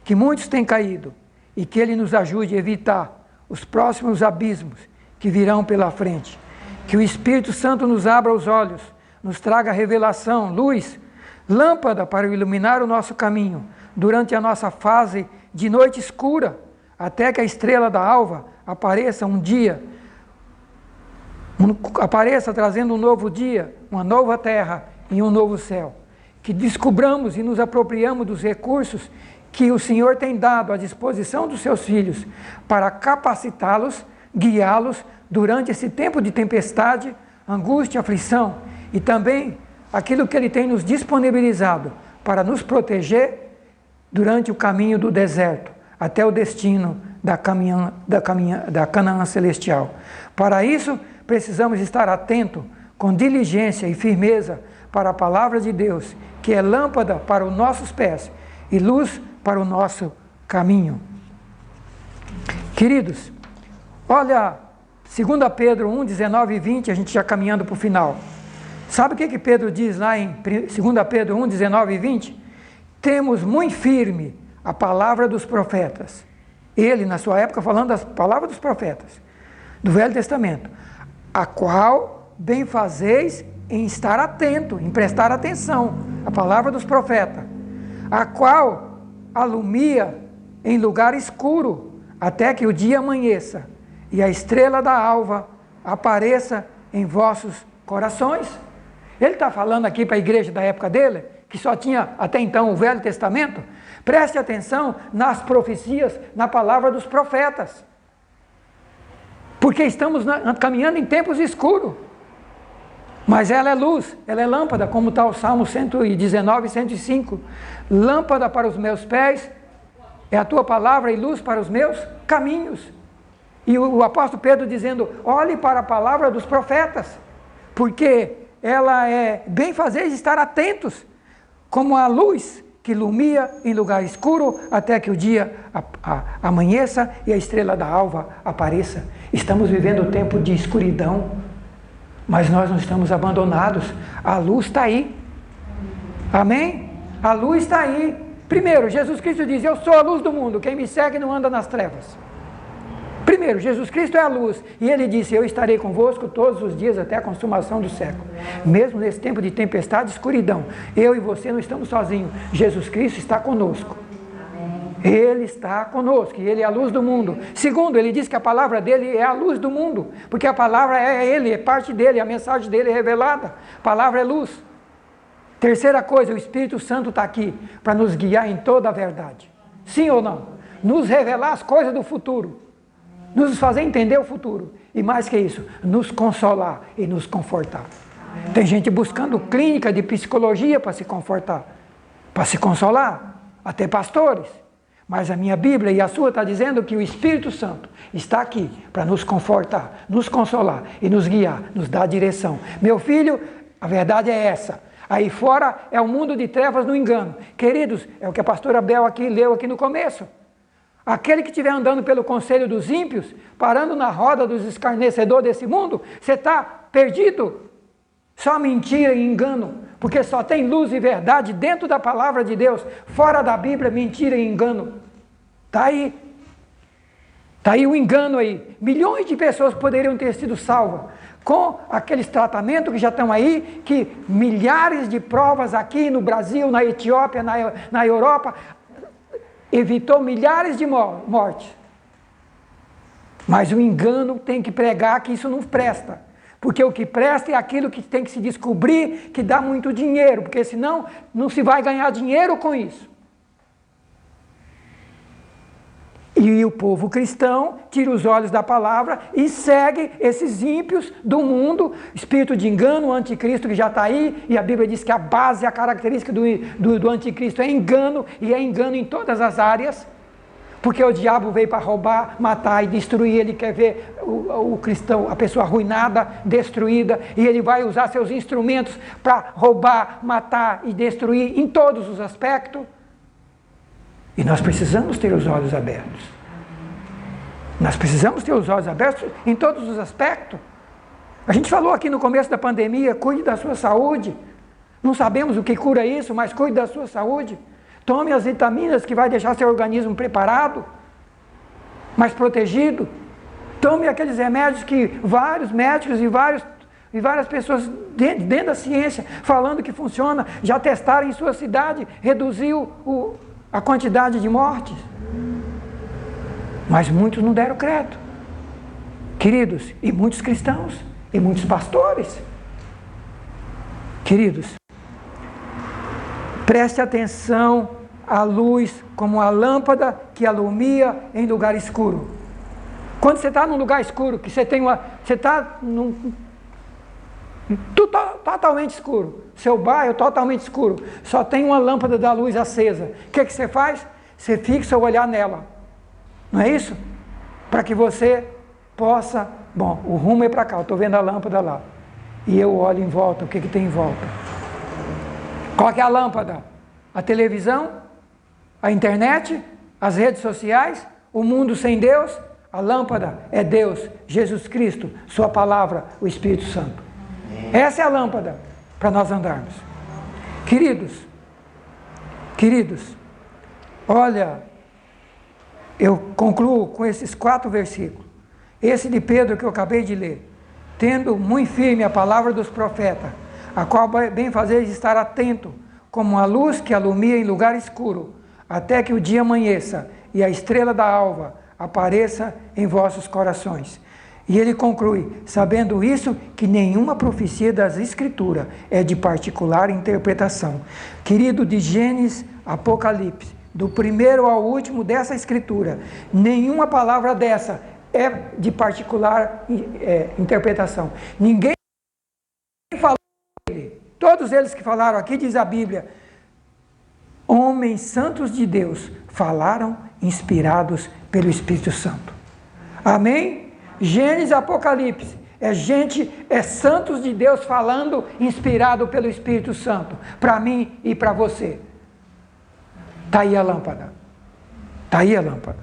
que muitos têm caído, e que Ele nos ajude a evitar os próximos abismos que virão pela frente. Que o Espírito Santo nos abra os olhos, nos traga revelação, luz, lâmpada para iluminar o nosso caminho durante a nossa fase de noite escura, até que a estrela da alva apareça um dia, apareça trazendo um novo dia, uma nova terra e um novo céu. Que descubramos e nos apropriamos dos recursos que o Senhor tem dado à disposição dos seus filhos para capacitá-los, guiá-los durante esse tempo de tempestade, angústia, aflição, e também aquilo que Ele tem nos disponibilizado para nos proteger durante o caminho do deserto, até o destino da Canaã celestial. Para isso, precisamos estar atentos, com diligência e firmeza, para a palavra de Deus, que é lâmpada para os nossos pés e luz para o nosso caminho. Queridos, olha, 2 Pedro 1, 19 e 20, a gente já caminhando para o final. Sabe o que Pedro diz lá em 2 Pedro 1, 19 e 20? Temos muito firme a palavra dos profetas. Ele, na sua época, falando das palavras dos profetas, do Velho Testamento, a qual bem fazeis em estar atento, em prestar atenção, a palavra dos profetas, a qual alumia em lugar escuro, até que o dia amanheça, e a estrela da alva apareça em vossos corações. Ele está falando aqui para a igreja da época dele, que só tinha até então o Velho Testamento. Preste atenção nas profecias, na palavra dos profetas, porque estamos caminhando em tempos escuros, mas ela é luz, ela é lâmpada, como está o Salmo 119 e 105, lâmpada para os meus pés, é a tua palavra e luz para os meus caminhos. E o apóstolo Pedro dizendo, olhe para a palavra dos profetas, porque ela é bem fazeres estar atentos, como a luz que ilumina em lugar escuro, até que o dia amanheça e a estrela da alva apareça. Estamos vivendo um tempo de escuridão, mas nós não estamos abandonados, a luz está aí, amém? A luz está aí. Primeiro, Jesus Cristo diz, eu sou a luz do mundo, quem me segue não anda nas trevas. Primeiro, Jesus Cristo é a luz, e Ele disse, eu estarei convosco todos os dias até a consumação do século. Mesmo nesse tempo de tempestade e escuridão, eu e você não estamos sozinhos, Jesus Cristo está conosco. Ele está conosco, e Ele é a luz do mundo. Segundo, Ele diz que a palavra dEle é a luz do mundo, porque a palavra é Ele, é parte dEle, a mensagem dEle é revelada, a palavra é luz. Terceira coisa, o Espírito Santo está aqui para nos guiar em toda a verdade. Sim ou não? Nos revelar as coisas do futuro, nos fazer entender o futuro, e mais que isso, nos consolar e nos confortar. Tem gente buscando clínica de psicologia para se confortar, para se consolar, até pastores. Mas a minha Bíblia e a sua está dizendo que o Espírito Santo está aqui para nos confortar, nos consolar e nos guiar, nos dar direção. Meu filho, a verdade é essa. Aí fora é o mundo de trevas no engano. Queridos, é o que a pastora Bel aqui leu aqui no começo. Aquele que estiver andando pelo conselho dos ímpios, parando na roda dos escarnecedores desse mundo, você está perdido. Só mentira e engano, porque só tem luz e verdade dentro da palavra de Deus. Fora da Bíblia, mentira e engano. Está aí. Está aí o engano aí. Milhões de pessoas poderiam ter sido salvas com aqueles tratamentos que já estão aí, que milhares de provas aqui no Brasil, na Etiópia, na Europa, evitou milhares de mortes. Mas o engano tem que pregar que isso não presta. Porque o que presta é aquilo que tem que se descobrir, que dá muito dinheiro, porque senão não se vai ganhar dinheiro com isso. E o povo cristão tira os olhos da palavra e segue esses ímpios do mundo, espírito de engano, o anticristo que já está aí, e a Bíblia diz que a base, a característica do anticristo é engano, e é engano em todas as áreas, porque o diabo veio para roubar, matar e destruir. Ele quer ver o cristão, a pessoa arruinada, destruída, e ele vai usar seus instrumentos para roubar, matar e destruir em todos os aspectos. E nós precisamos ter os olhos abertos. Nós precisamos ter os olhos abertos em todos os aspectos. A gente falou aqui no começo da pandemia, cuide da sua saúde. Não sabemos o que cura isso, mas cuide da sua saúde. Tome as vitaminas que vai deixar seu organismo preparado, mais protegido. Tome aqueles remédios que vários médicos e várias pessoas dentro da ciência, falando que funciona, já testaram em sua cidade, reduziu a quantidade de mortes. Mas muitos não deram crédito, queridos, e muitos cristãos, e muitos pastores. Queridos, preste atenção à luz como a lâmpada que alumia em lugar escuro. Quando você está num lugar escuro, que você está totalmente escuro, seu bairro totalmente escuro, só tem uma lâmpada da luz acesa, o que você faz? Você fixa o olhar nela, não é isso? Para que você possa, bom, o rumo é para cá, eu estou vendo a lâmpada lá, e eu olho em volta, o que tem em volta? Qual que é a lâmpada? A televisão? A internet? As redes sociais? O mundo sem Deus? A lâmpada é Deus, Jesus Cristo, sua palavra, o Espírito Santo. Essa é a lâmpada para nós andarmos. Queridos, olha, eu concluo com esses 4 versículos. Esse de Pedro que eu acabei de ler. Tendo muito firme a palavra dos profetas, a qual bem fazeis estar atento, como a luz que alumia em lugar escuro, até que o dia amanheça e a estrela da alva apareça em vossos corações. E ele conclui, sabendo isso, que nenhuma profecia das Escrituras é de particular interpretação. Querido, de Gênesis, Apocalipse, do primeiro ao último dessa Escritura, nenhuma palavra dessa é de particular interpretação. Ninguém falou dele. Todos eles que falaram aqui, diz a Bíblia, homens santos de Deus, falaram inspirados pelo Espírito Santo. Amém? Gênesis, Apocalipse, é santos de Deus falando, inspirado pelo Espírito Santo, para mim e para você. Está aí a lâmpada. Está aí a lâmpada.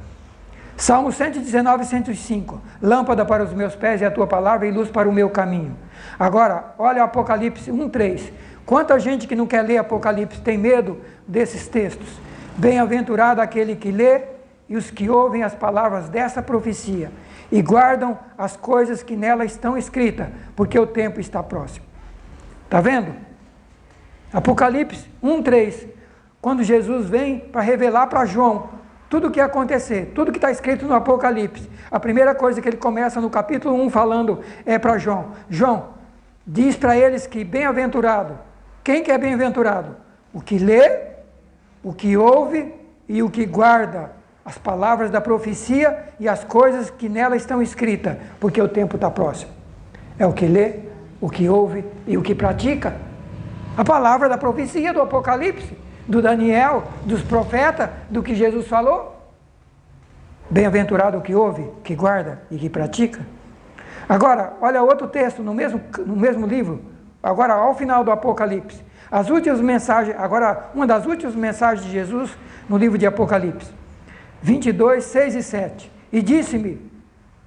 Salmo 119, 105. Lâmpada para os meus pés é a tua palavra e luz para o meu caminho. Agora, olha o Apocalipse 1:3. Quanta gente que não quer ler Apocalipse tem medo desses textos. Bem-aventurado aquele que lê e os que ouvem as palavras dessa profecia e guardam as coisas que nela estão escritas, porque o tempo está próximo. Está vendo? Apocalipse 1:3. Quando Jesus vem para revelar para João tudo o que ia acontecer, tudo que está escrito no Apocalipse, a primeira coisa que ele começa no capítulo 1 falando é para João. João, diz para eles que bem-aventurado, quem que é bem-aventurado? O que lê, o que ouve e o que guarda as palavras da profecia e as coisas que nela estão escritas, porque o tempo está próximo. É o que lê, o que ouve e o que pratica. A palavra da profecia do Apocalipse, do Daniel, dos profetas, do que Jesus falou. Bem-aventurado o que ouve, que guarda e que pratica. Agora, olha outro texto no mesmo livro, agora ao final do Apocalipse. As últimas mensagens, agora uma das últimas mensagens de Jesus no livro de Apocalipse. 22, 6 e 7. E disse-me,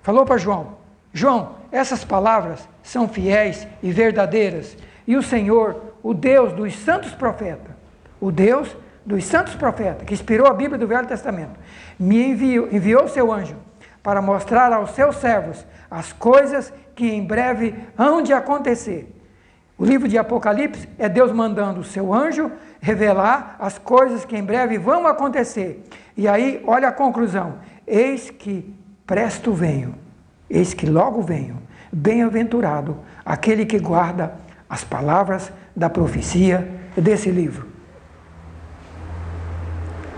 falou para João, João, essas palavras são fiéis e verdadeiras, e o Senhor, o Deus dos santos profetas, o Deus dos santos profetas, que inspirou a Bíblia do Velho Testamento, me enviou seu anjo para mostrar aos seus servos as coisas que em breve hão de acontecer. O livro de Apocalipse é Deus mandando o seu anjo revelar as coisas que em breve vão acontecer. E aí, olha a conclusão. Eis que presto venho, eis que logo venho. Bem-aventurado aquele que guarda as palavras da profecia desse livro.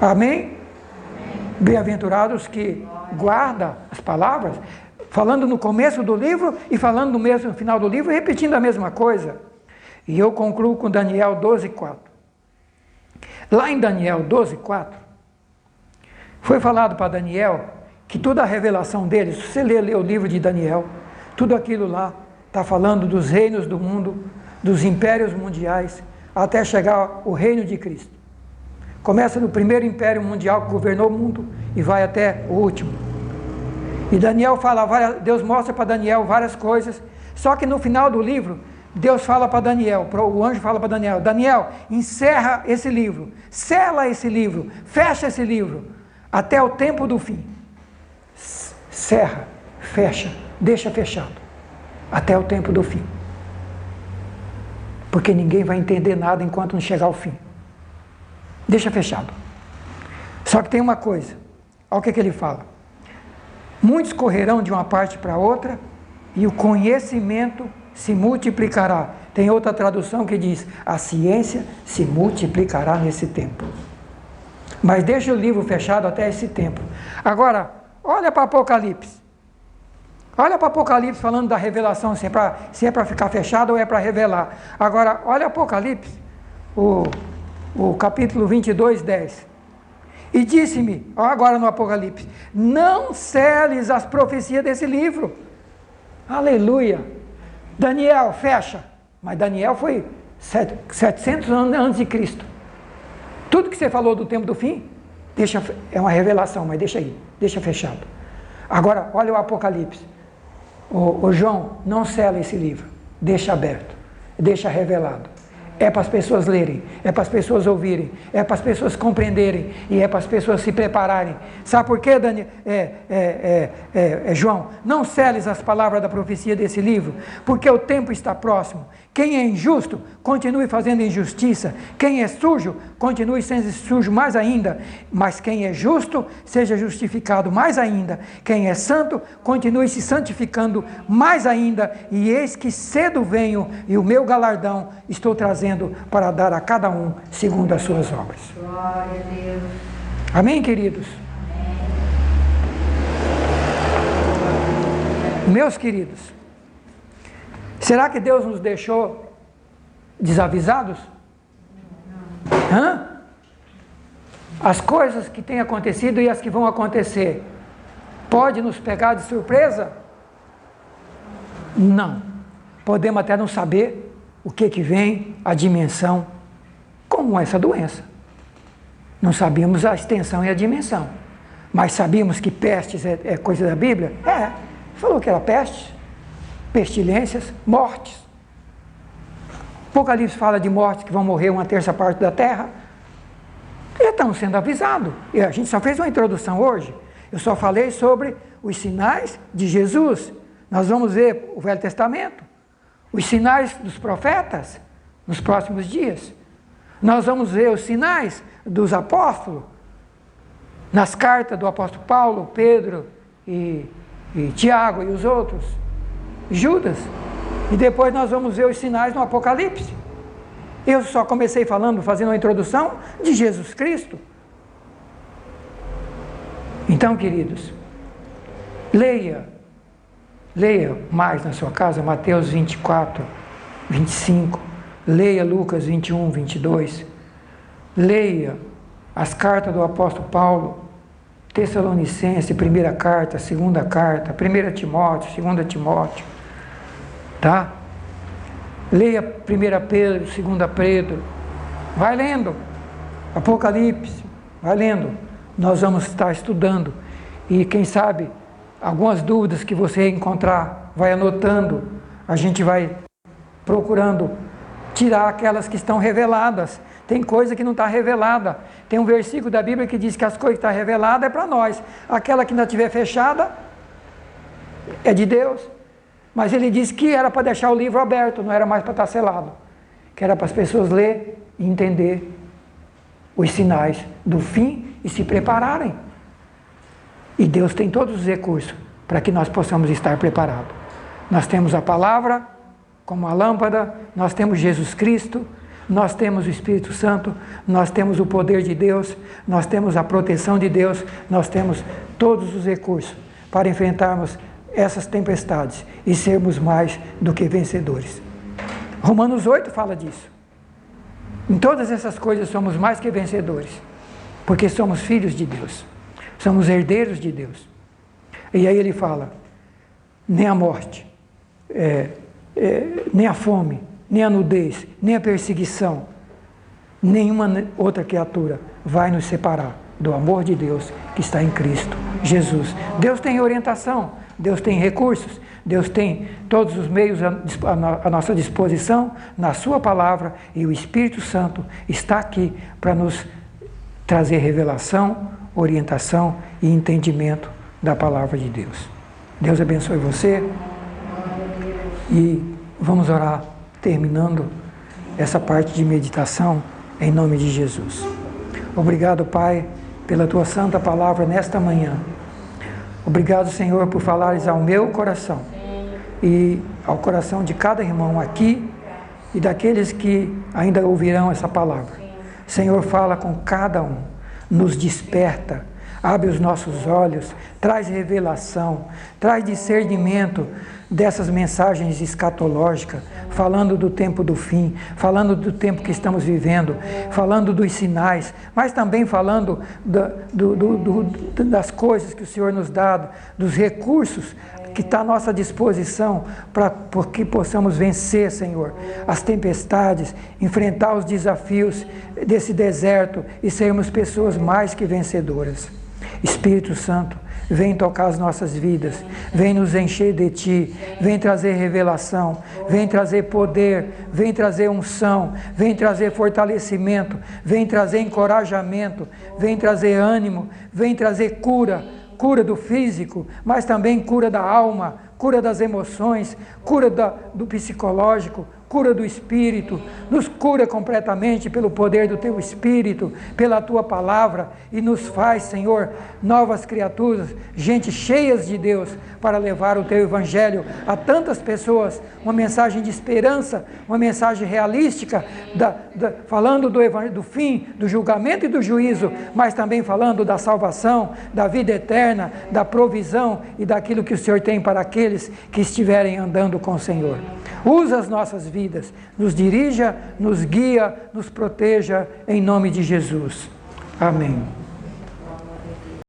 Amém? Bem-aventurados que guardam as palavras, falando no começo do livro e falando no final do livro, repetindo a mesma coisa. E eu concluo com Daniel 12:4. Lá em Daniel 12:4, foi falado para Daniel que toda a revelação dele, se você ler o livro de Daniel, tudo aquilo lá está falando dos reinos do mundo, dos impérios mundiais, até chegar o reino de Cristo. Começa no primeiro império mundial que governou o mundo e vai até o último. E Daniel fala, Deus mostra para Daniel várias coisas, só que no final do livro, Deus fala para Daniel, o anjo fala para Daniel, Daniel, encerra esse livro, sela esse livro, fecha esse livro, até o tempo do fim. Cerra, fecha, deixa fechado, até o tempo do fim. Porque ninguém vai entender nada enquanto não chegar ao fim. Deixa fechado. Só que tem uma coisa, olha o que ele fala. Muitos correrão de uma parte para outra e o conhecimento se multiplicará. Tem outra tradução que diz, a ciência se multiplicará nesse tempo. Mas deixa o livro fechado até esse tempo. Agora, olha para Apocalipse. Olha para Apocalipse falando da revelação, se é para ficar fechado ou é para revelar. Agora, olha Apocalipse, o capítulo 22:10. E disse-me, agora no Apocalipse, não seles as profecias desse livro. Aleluia. Daniel, fecha. Mas Daniel foi 700 anos antes de Cristo. Tudo que você falou do tempo do fim, é uma revelação, mas deixa aí, deixa fechado. Agora, olha o Apocalipse. Ô João, não sela esse livro, deixa aberto, deixa revelado. É para as pessoas lerem, é para as pessoas ouvirem, é para as pessoas compreenderem e é para as pessoas se prepararem. Sabe por quê, João? Não seles as palavras da profecia desse livro, porque o tempo está próximo. Quem é injusto, continue fazendo injustiça. Quem é sujo, continue sendo sujo mais ainda. Mas quem é justo, seja justificado mais ainda. Quem é santo, continue se santificando mais ainda. E eis que cedo venho e o meu galardão estou trazendo para dar a cada um segundo as suas obras. Glória a Deus. Amém, queridos? Amém. Meus queridos, será que Deus nos deixou desavisados? Hã? As coisas que têm acontecido e as que vão acontecer, pode nos pegar de surpresa? Não. Podemos até não saber o que vem, a dimensão, como essa doença. Não sabíamos a extensão e a dimensão. Mas sabíamos que pestes é coisa da Bíblia? Falou que era pestes, pestilências, mortes. Apocalipse fala de mortes que vão morrer 1/3 da terra. Já estamos sendo avisados. E a gente só fez uma introdução hoje. Eu só falei sobre os sinais de Jesus. Nós vamos ver o Velho Testamento, os sinais dos profetas nos próximos dias. Nós vamos ver os sinais dos apóstolos nas cartas do apóstolo Paulo, Pedro e Tiago e os outros, Judas. E depois nós vamos ver os sinais no Apocalipse. Eu só comecei fazendo uma introdução de Jesus Cristo. Então, queridos, leia mais na sua casa, Mateus 24, 25, leia Lucas 21, 22, leia as cartas do apóstolo Paulo, Tessalonicense, primeira carta, segunda carta, 1 Timóteo, 2 Timóteo, tá? Leia 1 Pedro, 2 Pedro, vai lendo, Apocalipse, vai lendo, nós vamos estar estudando, e quem sabe, algumas dúvidas que você encontrar, vai anotando, a gente vai procurando tirar aquelas que estão reveladas. Tem coisa que não está revelada. Tem um versículo da Bíblia que diz que as coisas que estão reveladas é para nós. Aquela que ainda estiver fechada é de Deus. Mas ele disse que era para deixar o livro aberto, não era mais para estar selado. Que era para as pessoas ler e entender os sinais do fim e se prepararem. E Deus tem todos os recursos para que nós possamos estar preparados. Nós temos a palavra como a lâmpada, nós temos Jesus Cristo, nós temos o Espírito Santo, nós temos o poder de Deus, nós temos a proteção de Deus, nós temos todos os recursos para enfrentarmos essas tempestades e sermos mais do que vencedores. Romanos 8 fala disso. Em todas essas coisas somos mais que vencedores, porque somos filhos de Deus, somos herdeiros de Deus. E aí ele fala, nem a morte, nem a fome, nem a nudez, nem a perseguição, nenhuma outra criatura vai nos separar do amor de Deus que está em Cristo Jesus. Deus tem orientação, Deus tem recursos, Deus tem todos os meios à nossa disposição na sua palavra, e o Espírito Santo está aqui para nos trazer revelação, orientação e entendimento da palavra de Deus. Deus abençoe você e vamos orar terminando essa parte de meditação em nome de Jesus. Obrigado, Pai, pela Tua santa palavra nesta manhã. Obrigado, Senhor, por falares ao meu coração e ao coração de cada irmão aqui e daqueles que ainda ouvirão essa palavra. Senhor, fala com cada um, nos desperta, abre os nossos olhos, traz revelação, traz discernimento dessas mensagens escatológicas, falando do tempo do fim, falando do tempo que estamos vivendo, falando dos sinais, mas também falando das coisas que o Senhor nos dá, dos recursos que está à nossa disposição para que possamos vencer, Senhor, as tempestades, enfrentar os desafios desse deserto e sermos pessoas mais que vencedoras. Espírito Santo, vem tocar as nossas vidas, vem nos encher de Ti, vem trazer revelação, vem trazer poder, vem trazer unção, vem trazer fortalecimento, vem trazer encorajamento, vem trazer ânimo, vem trazer cura, cura do físico, mas também cura da alma, cura das emoções, cura do psicológico, cura do Espírito, nos cura completamente pelo poder do Teu Espírito, pela Tua palavra, e nos faz, Senhor, novas criaturas, gente cheias de Deus, para levar o Teu Evangelho a tantas pessoas, uma mensagem de esperança, uma mensagem realística, falando do fim, do julgamento e do juízo, mas também falando da salvação, da vida eterna, da provisão e daquilo que o Senhor tem para aqueles que estiverem andando com o Senhor. Usa as nossas vidas, nos dirija, nos guia, nos proteja, em nome de Jesus. Amém.